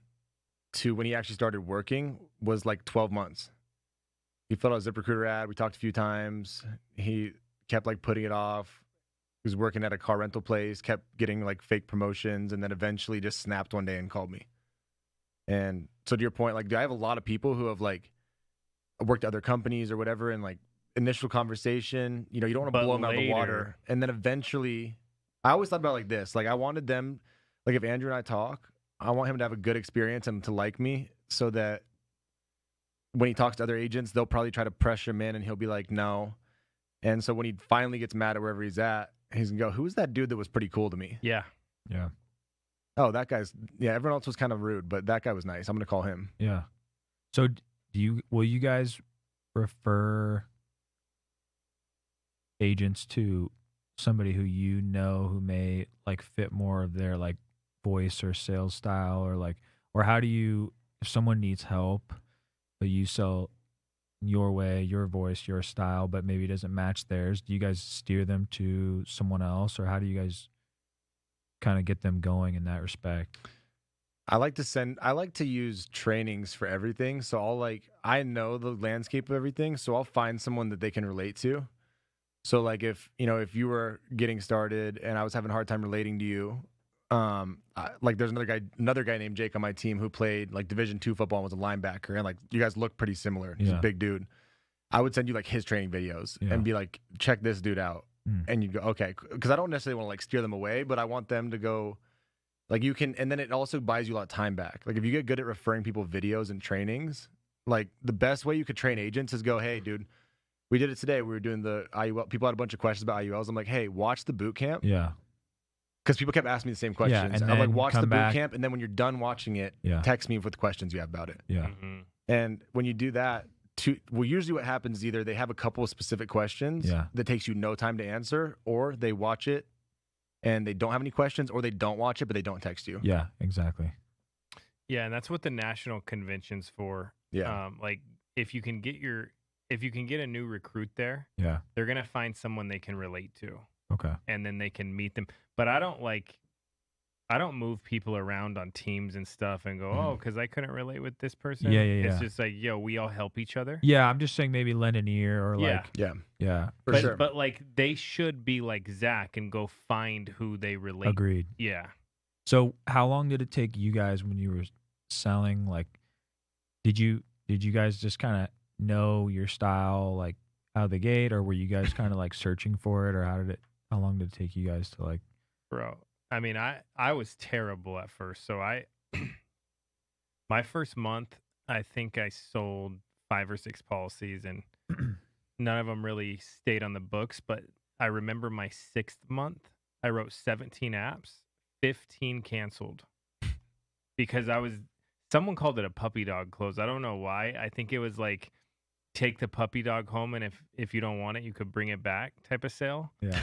to when he actually started working was like 12 months. He filled out a ZipRecruiter ad. We talked a few times. He kept like putting it off. He was working at a car rental place, kept getting like fake promotions, and then eventually just snapped one day and called me. And so to your point, like, I have a lot of people who have like worked at other companies or whatever, and like initial conversation, you don't want to blow them out of the water. And then eventually, I always thought about it like this. Like, I wanted them, like if Andrew and I talk, I want him to have a good experience and to like me, so that when he talks to other agents, they'll probably try to pressure him in and he'll be like, no. And so when he finally gets mad at wherever he's at, he's going to go, who's that dude that was pretty cool to me? Yeah. Yeah. Oh, that guy's, yeah, everyone else was kind of rude, but that guy was nice. I'm going to call him. Yeah. So will you guys refer agents to somebody who who may like fit more of their like voice or sales style, or how do you, if someone needs help, but you sell your way, your voice, your style, but maybe it doesn't match theirs, do you guys steer them to someone else, or how do you guys kind of get them going in that respect? I like to use trainings for everything. So I know the landscape of everything. So I'll find someone that they can relate to. So like if you were getting started and I was having a hard time relating to you, like there's another guy named Jake on my team who played like Division II football and was a linebacker, and like you guys look pretty similar. He's a big dude. I would send you like his training videos and be like, check this dude out. And you'd go, okay, because I don't necessarily want to like steer them away, but I want them to go like you can, and then it also buys you a lot of time back. Like if you get good at referring people videos and trainings, like the best way you could train agents is go, hey dude, we did it today. We were doing the IUL. People had a bunch of questions about IULs. I'm like, hey, watch the boot camp. Yeah. Because people kept asking me the same questions. and I'm like, then watch the come boot back. camp, and then when you're done watching it, text me with the questions you have about it. Yeah. Mm-hmm. And when you do that, usually what happens is either they have a couple of specific questions that takes you no time to answer, or they watch it and they don't have any questions, or they don't watch it but they don't text you. Yeah, exactly. Yeah, and that's what the national convention's for. Yeah. Like if you can get a new recruit there, they're gonna find someone they can relate to. Okay. And then they can meet them. But I don't move people around on teams and stuff and go, oh, because I couldn't relate with this person. Yeah. It's just like, yo, we all help each other. Yeah, I'm just saying maybe lend an ear or Yeah. Yeah. For sure. But like they should be like Zach and go find who they relate. Agreed. Yeah. So how long did it take you guys when you were selling? Like, did you guys just kind of know your style like out of the gate, or were you guys kind of like searching for it, or how long did it take you guys to like? Bro, I mean, I was terrible at first. So my first month, I think I sold 5 or 6 policies, and none of them really stayed on the books. But I remember my 6th month, I wrote 17 apps, 15 canceled because someone called it a puppy dog close. I don't know why. I think it was like, take the puppy dog home, and if you don't want it, you could bring it back type of sale. Yeah.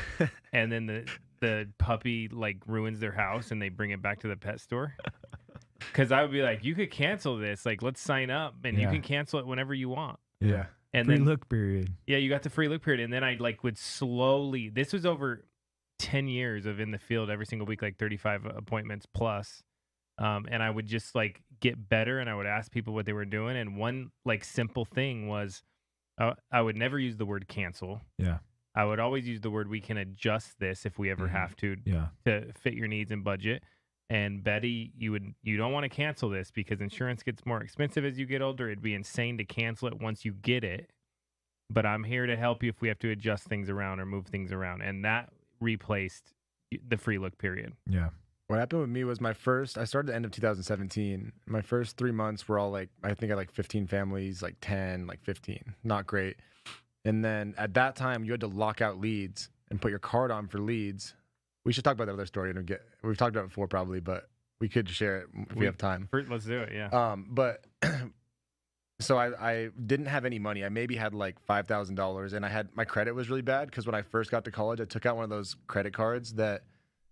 And then the puppy like ruins their house and they bring it back to the pet store. Because I would be like, you could cancel this. Like, let's sign up and you can cancel it whenever you want. Yeah. And free then look period. Yeah, you got the free look period. And then I like would slowly, this was over 10 years of in the field every single week, like 35 appointments plus. And I would just like get better, and I would ask people what they were doing. And one like simple thing was I would never use the word cancel. Yeah. I would always use the word, we can adjust this if we ever have to fit your needs and budget. And Betty, you don't want to cancel this because insurance gets more expensive as you get older. It'd be insane to cancel it once you get it. But I'm here to help you if we have to adjust things around or move things around. And that replaced the free look period. Yeah. What happened with me was I started the end of 2017. My first 3 months were all like, I think I had like 15 families, like 10, like 15. Not great. And then at that time, you had to lock out leads and put your card on for leads. We should talk about that other story. We've talked about it before probably, but we could share it if we have time. Let's do it, yeah. But so I didn't have any money. I maybe had like $5,000, and my credit was really bad because when I first got to college, I took out one of those credit cards that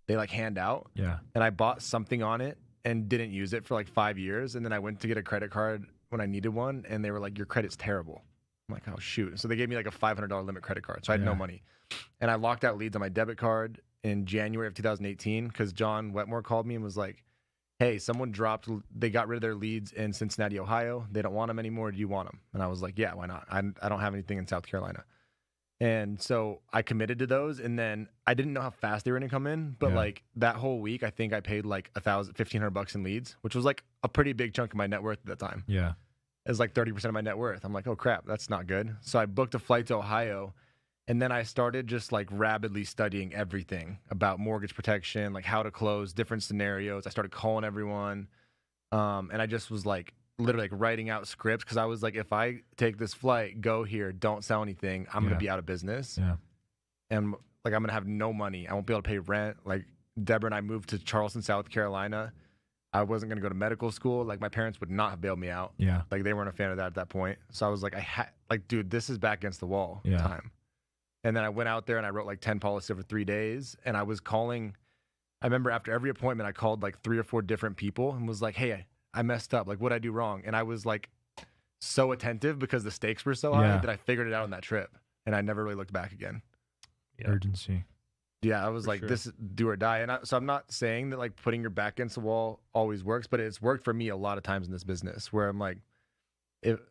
they like hand out. Yeah. And I bought something on it and didn't use it for like 5 years. And then I went to get a credit card when I needed one, and they were like, your credit's terrible. I'm like, oh shoot. So they gave me like a $500 limit credit card. So I had no money. And I locked out leads on my debit card in January of 2018 because John Wetmore called me and was like, hey, they got rid of their leads in Cincinnati, Ohio. They don't want them anymore. Do you want them? And I was like, yeah, why not? I don't have anything in South Carolina. And so I committed to those, and then I didn't know how fast they were going to come in, but like that whole week, I think I paid like $1,500 in leads, which was like a pretty big chunk of my net worth at that time. Yeah. It was like 30% of my net worth. I'm like, oh crap, that's not good. So I booked a flight to Ohio, and then I started just like rapidly studying everything about mortgage protection, like how to close different scenarios. I started calling everyone, and I just was like, literally like writing out scripts because I was like, if I take this flight, go here, don't sell anything, I'm gonna be out of business. Yeah. And like I'm gonna have no money. I won't be able to pay rent. Like Deborah and I moved to Charleston, South Carolina. I wasn't gonna go to medical school. Like my parents would not have bailed me out. Yeah. Like they weren't a fan of that at that point. So I was like, dude, this is back against the wall time. And then I went out there and I wrote like 10 policies over 3 days. And I was calling. I remember after every appointment, I called like 3 or 4 different people and was like, hey, I messed up. Like, what'd I do wrong? And I was like so attentive because the stakes were so high that I figured it out on that trip. And I never really looked back again. Urgency. Yeah, I was like, this is do or die. And so I'm not saying that like putting your back against the wall always works, but it's worked for me a lot of times in this business where I'm like, if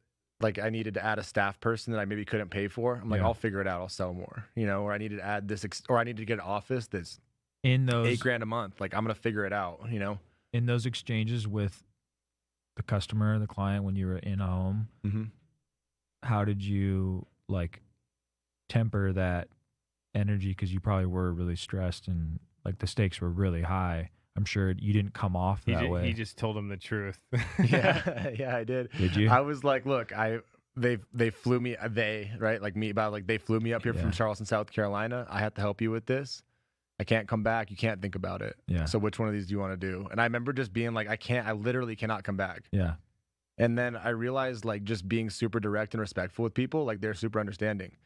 like I needed to add a staff person that I maybe couldn't pay for, I'm like, I'll figure it out. I'll sell more, or I needed to add this, or I need to get an office that's in those $8,000 a month. Like I'm going to figure it out, In those exchanges with the customer, the client, when you were in a home, how did you like temper that energy? Because you probably were really stressed and like the stakes were really high. I'm sure you didn't come off that way. He just told him the truth. yeah, I did. Did you? I was like, look, they flew me, they flew me up here from Charleston, South Carolina. I have to help you with this. I can't come back. You can't think about it. Yeah. So which one of these do you want to do? And I remember just being like, I literally cannot come back. Yeah. And then I realized like just being super direct and respectful with people, like they're super understanding.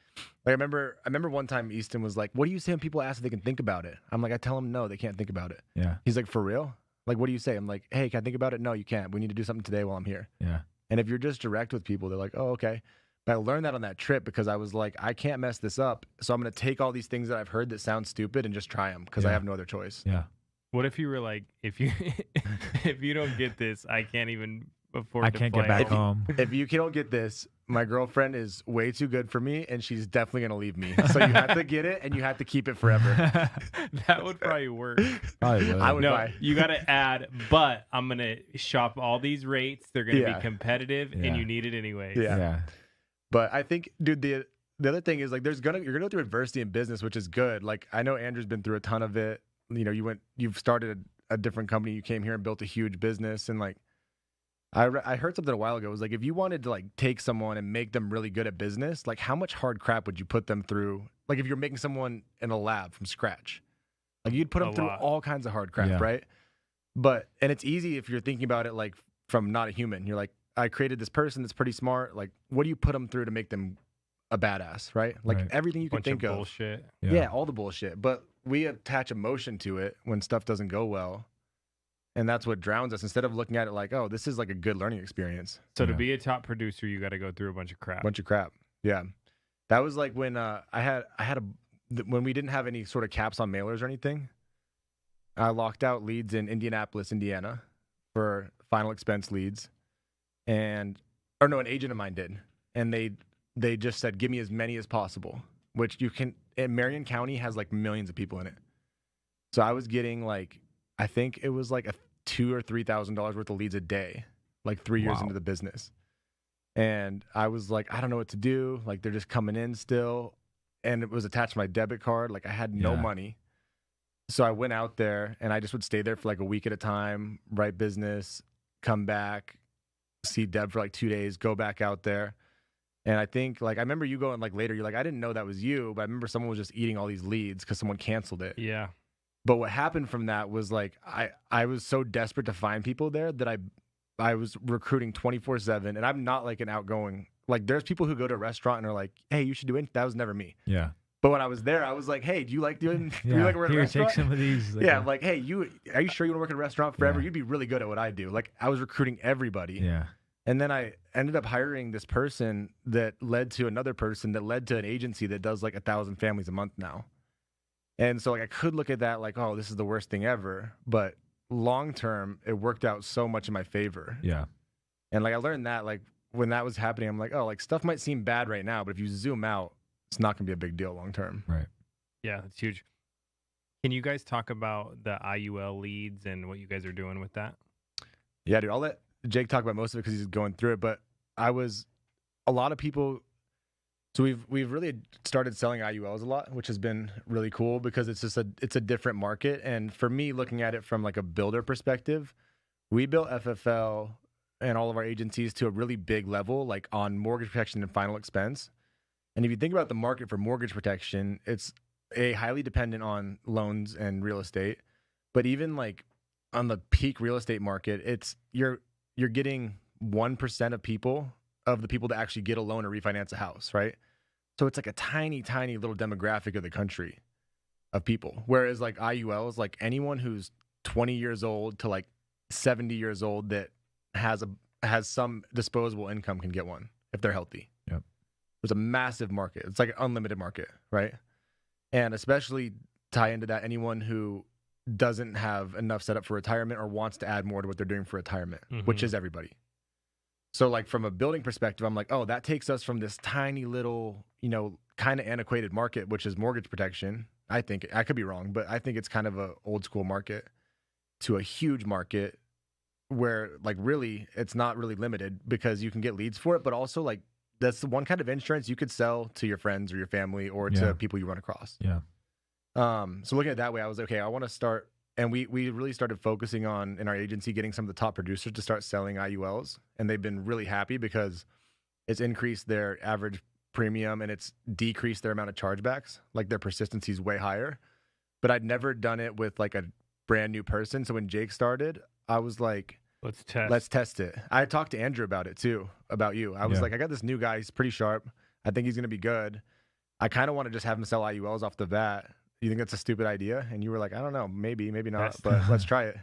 Like I remember one time Easton was like, what do you say when people ask if they can think about it? I'm like, I tell them no, they can't think about it. Yeah. He's like, for real? Like, what do you say? I'm like, hey, can I think about it? No, you can't. We need to do something today while I'm here. Yeah. And if you're just direct with people, they're like, oh, okay. But I learned that on that trip because I was like, I can't mess this up. So I'm going to take all these things that I've heard that sound stupid and just try them because I have no other choice. Yeah. What if you were like, if you don't get this, I can't even afford to get fly back home. home. If you don't get this, my girlfriend is way too good for me and she's definitely going to leave me. So you have to get it and you have to keep it forever. That would probably work. Probably would. I would No, buy. you got to add, but I'm going to shop all these rates. They're going to be competitive and you need it anyway. Yeah. But I think, dude, the other thing is like you're gonna go through adversity in business, which is good. Like I know Andrew's been through a ton of it. You've started a different company. You came here and built a huge business. And like I heard something a while ago. It was like if you wanted to like take someone and make them really good at business, like how much hard crap would you put them through? Like if you're making someone in a lab from scratch, like you'd put them through all kinds of hard crap, right? And it's easy if you're thinking about it like from not a human. You're like, I created this person that's pretty smart. Like, what do you put them through to make them a badass, right? Like everything you can think of. Bullshit. Yeah, all the bullshit. But we attach emotion to it when stuff doesn't go well. And that's what drowns us instead of looking at it like, oh, this is like a good learning experience. So to be a top producer, you got to go through a bunch of crap. Yeah. That was like when when we didn't have any sort of caps on mailers or anything. I locked out leads in Indianapolis, Indiana for final expense leads. An agent of mine did. And they just said, give me as many as possible, which you can, and Marion County has like millions of people in it. So I was getting like, I think it was like $2,000 or $3,000 worth of leads a day, like 3 years into the business. And I was like, I don't know what to do. Like they're just coming in still. And it was attached to my debit card. Like I had no money. So I went out there and I just would stay there for like a week at a time, write business, come back, see Deb for like 2 days, go back out there. And I think like, I remember you going like later, you're like, I didn't know that was you, but I remember someone was just eating all these leads because someone canceled it. Yeah. But what happened from that was like, I was so desperate to find people there that I was recruiting 24/7 and I'm not like an outgoing, like there's people who go to a restaurant and are like, hey, you should do it. That was never me. Yeah. But when I was there, I was like, hey, do you like doing, do you like working at a restaurant? Take some of these. Like, I'm like, hey, are you sure you want to work in a restaurant forever? You'd be really good at what I do. Like I was recruiting everybody. Yeah. And then I ended up hiring this person that led to another person that led to an agency that does like 1,000 families a month now. And so like I could look at that like, oh, this is the worst thing ever. But long term, it worked out so much in my favor. Yeah. And like I learned that like when that was happening, I'm like, oh, like stuff might seem bad right now, but if you zoom out, it's not gonna be a big deal long term. Right. Yeah, it's huge. Can you guys talk about the IUL leads and what you guys are doing with that? Yeah, dude. I'll let Jake talk about most of it because he's going through it. But a lot of people. So we've really started selling IULs a lot, which has been really cool because it's a different market. And for me, looking at it from like a builder perspective, we built FFL and all of our agencies to a really big level, like on mortgage protection and final expense. And if you think about the market for mortgage protection, it's highly dependent on loans and real estate. But even like on the peak real estate market, it's you're getting 1% of the people that actually get a loan or refinance a house, right? So it's like a tiny, tiny little demographic of the country of people. Whereas like IULs, like anyone who's 20 years old to like 70 years old that has some disposable income can get one if they're healthy. Yep. There's a massive market. It's like an unlimited market, right? And especially tie into that anyone who doesn't have enough set up for retirement or wants to add more to what they're doing for retirement, which is everybody. So like from a building perspective, I'm like, oh, that takes us from this tiny little, kind of antiquated market, which is mortgage protection. I think I could be wrong, but I think it's kind of a old school market to a huge market where like really it's not really limited because you can get leads for it, but also like that's the one kind of insurance you could sell to your friends or your family or to people you run across. Yeah. So looking at it that way, I was like, okay, I want to start. And we really started focusing on, in our agency, getting some of the top producers to start selling IULs. And they've been really happy because it's increased their average premium and it's decreased their amount of chargebacks. Like their persistency is way higher. But I'd never done it with like a brand new person. So when Jake started, I was like, let's test it. I talked to Andrew about it too, about you. I was like, I got this new guy. He's pretty sharp. I think he's going to be good. I kind of want to just have him sell IULs off the bat. You think that's a stupid idea? And you were like, I don't know, maybe not, but let's try it.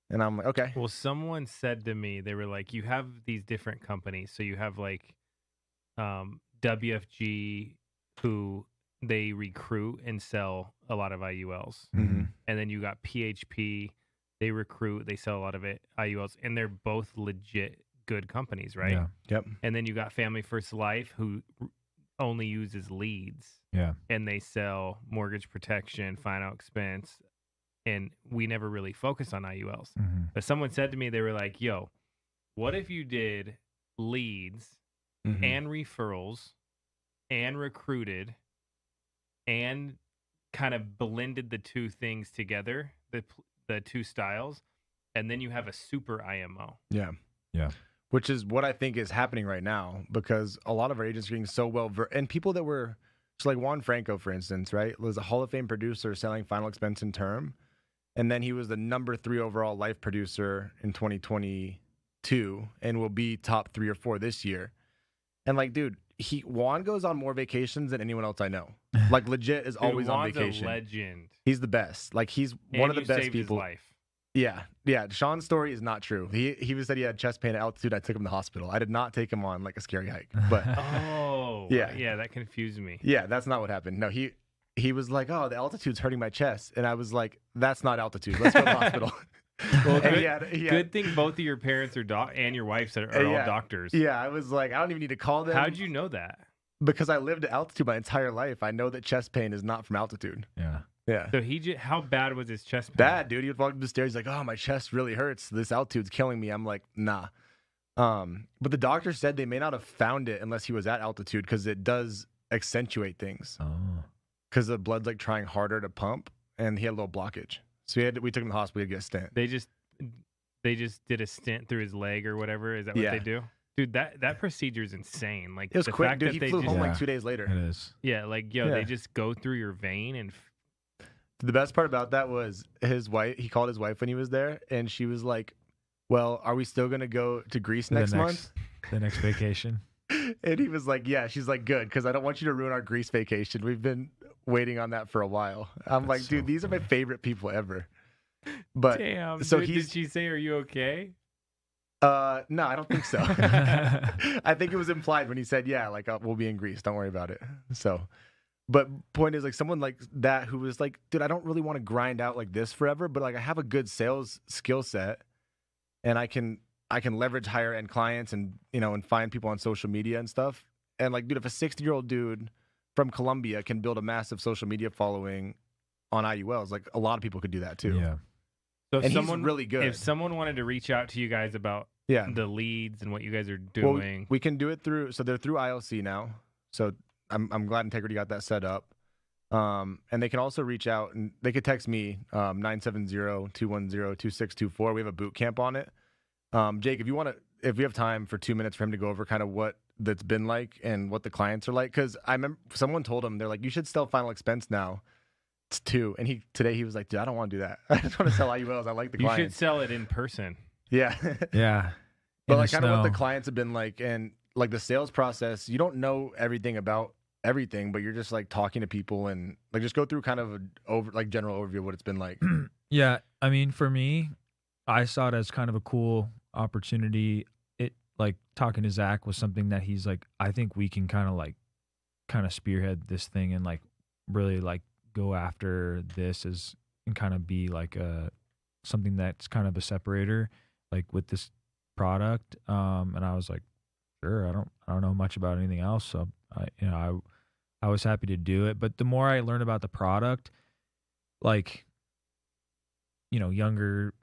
And I'm like, okay. Well, someone said to me, they were like, you have these different companies. So you have like WFG, who they recruit and sell a lot of IULs. Mm-hmm. And then you got PHP, they recruit, they sell a lot of IULs. And they're both legit good companies, right? Yeah. Yep. And then you got Family First Life, who only uses leads. Yeah. And they sell mortgage protection, final expense, and we never really focus on IULs. Mm-hmm. But someone said to me, they were like, yo, what if you did leads and referrals and recruited and kind of blended the two things together, the two styles, and then you have a super IMO. Yeah. Yeah. Which is what I think is happening right now because a lot of our agents are getting so and people that were just like Juan Franco, for instance, right? Was a Hall of Fame producer selling final expense and term. And then he was the number 3 overall life producer in 2022 and will be top 3 or 4 this year. And like, dude, Juan goes on more vacations than anyone else I know. Like legit is always Juan's on vacation. A legend. He's the best. Like he's one of the best people. His life. Yeah. Sean's story is not true. He said he had chest pain at altitude. I took him to the hospital. I did not take him on like a scary hike. But yeah, that confused me. Yeah, that's not what happened. No, he was like, oh, the altitude's hurting my chest, and I was like, that's not altitude. Let's go to the hospital. Well, good thing both of your parents are and your wife's are all doctors. Yeah, I was like, I don't even need to call them. How'd you know that? Because I lived at altitude my entire life. I know that chest pain is not from altitude. Yeah. Yeah. So how bad was his chest pain? Bad, dude. He would walk up the stairs. He's like, oh, my chest really hurts. This altitude's killing me. I'm like, nah. But the doctor said they may not have found it unless he was at altitude because it does accentuate things. Oh. Because the blood's like trying harder to pump, and he had a little blockage. So we took him to the hospital to get a stent. They just did a stent through his leg or whatever. Is that what they do? Dude, that procedure is insane. Like it was the quick, fact dude. that He flew home like 2 days later. It is. Yeah, like they just go through your vein and. The best part about that was his wife. He called his wife when he was there, and she was like, "Well, are we still gonna go to Greece next month? The next vacation." And he was like, "Yeah." She's like, "Good, because I don't want you to ruin our Greece vacation. We've been waiting on that for a while." I'm like, "Dude, these are my favorite people ever." But damn. so dude, did she say, "Are you okay?" No, I don't think so. I think it was implied when he said, yeah, like we'll be in Greece. Don't worry about it. So, but point is, like, someone like that who was like, dude, I don't really want to grind out like this forever, but like I have a good sales skill set and I can leverage higher end clients and, and find people on social media and stuff. And like, dude, if a 60-year-old dude from Colombia can build a massive social media following on IULs, like a lot of people could do that too. Yeah. So if And someone he's really good. If someone wanted to reach out to you guys about the leads and what you guys are doing, well, we can do it through. So they're through ILC now. So I'm glad Integrity got that set up. And they can also reach out and they could text me 970-210-2624. We have a boot camp on it. Jake, if we have time for 2 minutes for him to go over kind of what that's been like and what the clients are like, because I remember someone told him, they're like, you should sell final expense now. It's 2. And today he was like, dude, I don't want to do that. I just want to sell IULs. I like the clients. You should sell it in person. Yeah. Yeah. But like kind of what the clients have been like, and like the sales process, you don't know everything about everything, but you're just like talking to people and like just go through kind of a general overview of what it's been like. Yeah. I mean, for me, I saw it as kind of a cool opportunity. It like talking to Zach was something that he's like, I think we can kind of spearhead this thing and like really like go after this and kind of be like something that's kind of a separator like with this product. And I was like, sure, I don't know much about anything else, so I was happy to do it. But the more I learned about the product, like, younger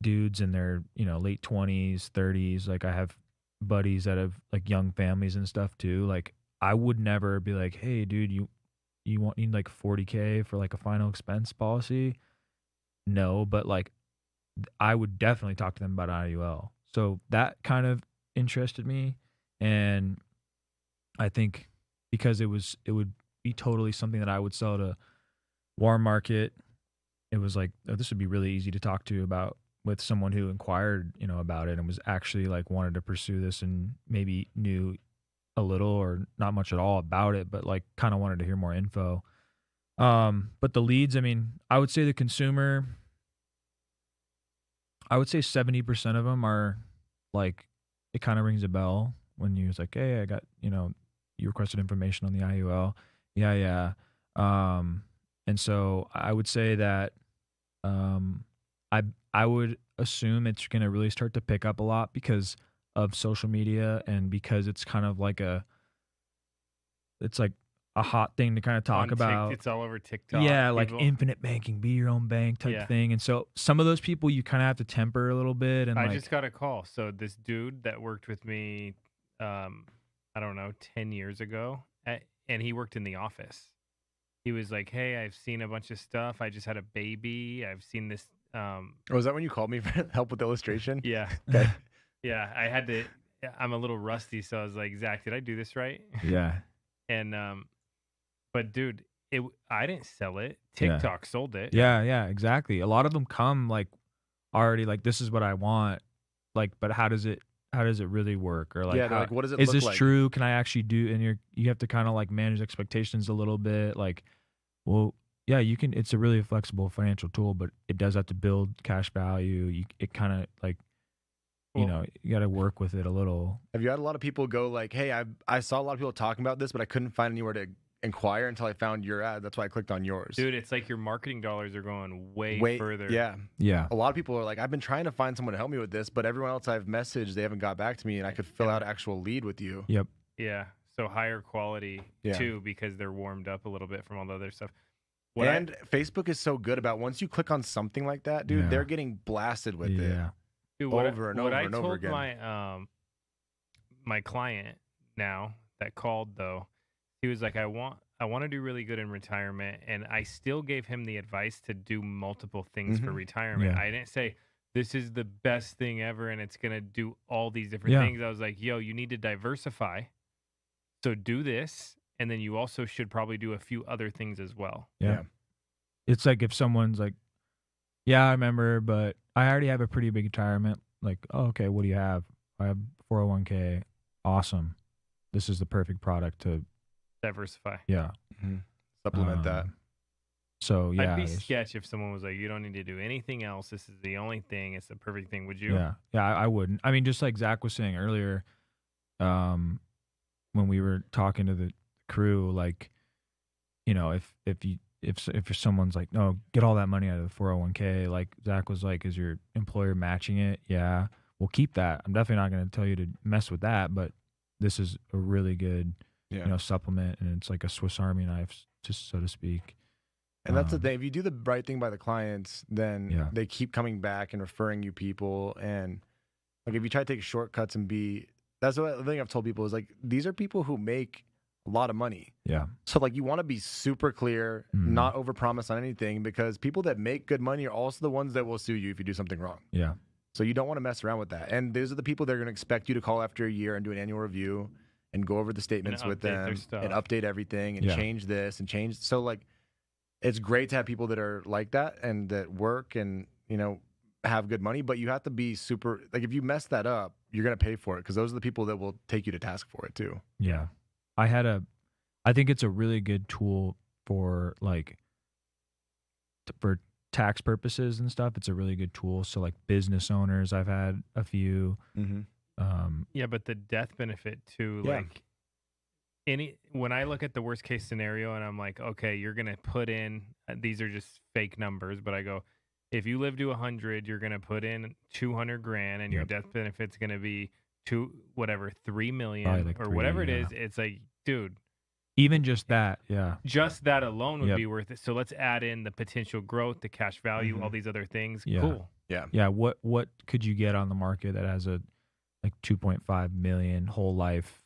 dudes in their, late 20s, 30s, like I have buddies that have like young families and stuff too. Like I would never be like, hey dude, you need like $40K for like a final expense policy? No, but like I would definitely talk to them about IUL. So that kind of interested me. And I think because it would be totally something that I would sell to warm market, it was like, oh, this would be really easy to talk to about with someone who inquired, about it and was actually like wanted to pursue this and maybe knew a little or not much at all about it, but like kind of wanted to hear more info. But the leads, I mean, I would say the consumer, I would say 70% of them are like, it kind of rings a bell when you was like, hey, I got, you requested information on the IUL. Yeah. And so I would say that, I would assume it's going to really start to pick up a lot because of social media and because it's kind of like it's like a hot thing to kind of talk about. It's all over TikTok. Yeah, like infinite banking, be your own bank type thing. And so some of those people you kind of have to temper a little bit. And I just got a call. So this dude that worked with me, I don't know, 10 years ago, and he worked in the office. He was like, hey, I've seen a bunch of stuff. I just had a baby. I've seen this. Was that when you called me for help with the illustration? Yeah. Okay. Yeah, I had to. I'm a little rusty, so I was like, Zach, did I do this right? Yeah. And but dude, I didn't sell it. TikTok sold it. Yeah, exactly. A lot of them come like already like, this is what I want. Like, but how does it really work? Or like, like what does it is look this like? true? Can I actually do? And you have to kind of like manage expectations a little bit. Like, well, yeah, you can. It's a really flexible financial tool, but it does have to build cash value. It kind of like, you got to work with it a little. Have you had a lot of people go like, hey, I saw a lot of people talking about this, but I couldn't find anywhere to inquire until I found your ad. That's why I clicked on yours. Dude, it's like your marketing dollars are going way further. Yeah. A lot of people are like, I've been trying to find someone to help me with this, but everyone else I've messaged, they haven't got back to me, and I could fill out an actual lead with you. Yep. Yeah. So higher quality too, because they're warmed up a little bit from all the other stuff. Facebook is so good about once you click on something like that, dude, they're getting blasted with it. Dude, over and over again. My client now that called though, he was like, I want to do really good in retirement, and I still gave him the advice to do multiple things for retirement. I didn't say this is the best thing ever and it's gonna do all these different things. I was like, yo, you need to diversify. So do this, and then you also should probably do a few other things as well. Yeah. It's like if someone's like, yeah, I remember, but I already have a pretty big retirement. Like, oh, okay, what do you have? I have 401k. Awesome. This is the perfect product to diversify. Yeah. Supplement that. So yeah, I'd be there's- sketch if someone was like, "You don't need to do anything else. This is the only thing. It's the perfect thing." Would you? yeah, I wouldn't. I mean, just like Zach was saying earlier, when we were talking to the crew, like, you know, if someone's like, no, get all that money out of the 401k, like Zach was like, is your employer matching it? Yeah, we'll keep that. I'm definitely not going to tell you to mess with that, but this is a really good, supplement, and it's like a Swiss Army knife, just so to speak. And that's the thing. If you do the right thing by the clients, then they keep coming back and referring you people. And like if you try to take shortcuts and that's the thing I've told people is like, these are people who make a lot of money. Yeah. So like you want to be super clear, not overpromise on anything, because people that make good money are also the ones that will sue you if you do something wrong. Yeah. So you don't want to mess around with that. And those are the people that are going to expect you to call after a year and do an annual review and go over the statements with them and update everything and change this and change. So like, it's great to have people that are like that and that work and, have good money, but you have to be super, like if you mess that up, you're going to pay for it because those are the people that will take you to task for it too. Yeah. I think it's a really good tool for like, for tax purposes and stuff. It's a really good tool. So like business owners, I've had a few. Yeah, but the death benefit too, like when I look at the worst case scenario and I'm like, okay, you're going to put in, these are just fake numbers, but I go, if you live to 100, you're going to put in 200 grand and your death benefit's going to be 3 million like or 3, whatever it is. It's like, dude, even just that. Yeah. Just that alone would be worth it. So let's add in the potential growth, the cash value, all these other things. Yeah. Cool. Yeah. Yeah. What could you get on the market that has a like 2.5 million whole life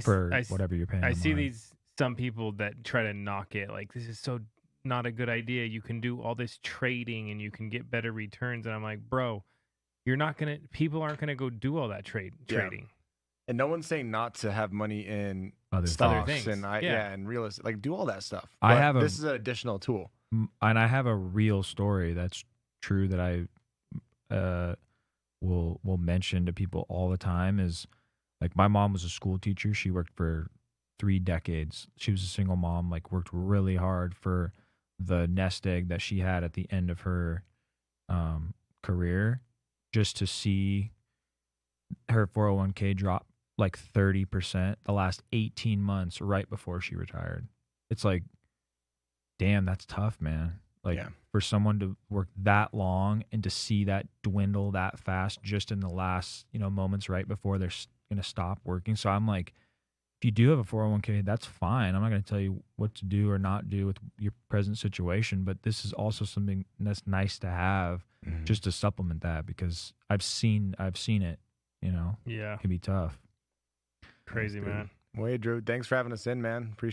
for whatever you're paying? I see some people that try to knock it. Like, this is so not a good idea. You can do all this trading and you can get better returns. And I'm like, bro, people aren't going to go do all that trading. And no one's saying not to have money in other stocks things. and real estate. Like, do all that stuff. This is an additional tool. And I have a real story that's true that I will mention to people all the time is like my mom was a school teacher. She worked for 3 decades. She was a single mom, like worked really hard for the nest egg that she had at the end of her career, just to see her 401k drop like 30% the last 18 months right before she retired. It's like, damn, that's tough, man. Like for someone to work that long and to see that dwindle that fast just in the last, moments right before they're going to stop working. So I'm like, if you do have a 401k, that's fine. I'm not going to tell you what to do or not do with your present situation, but this is also something that's nice to have just to supplement that, because I've seen it, Yeah. it can be tough. Crazy, man. Well, hey, Drew, thanks for having us in, man. Appreciate it.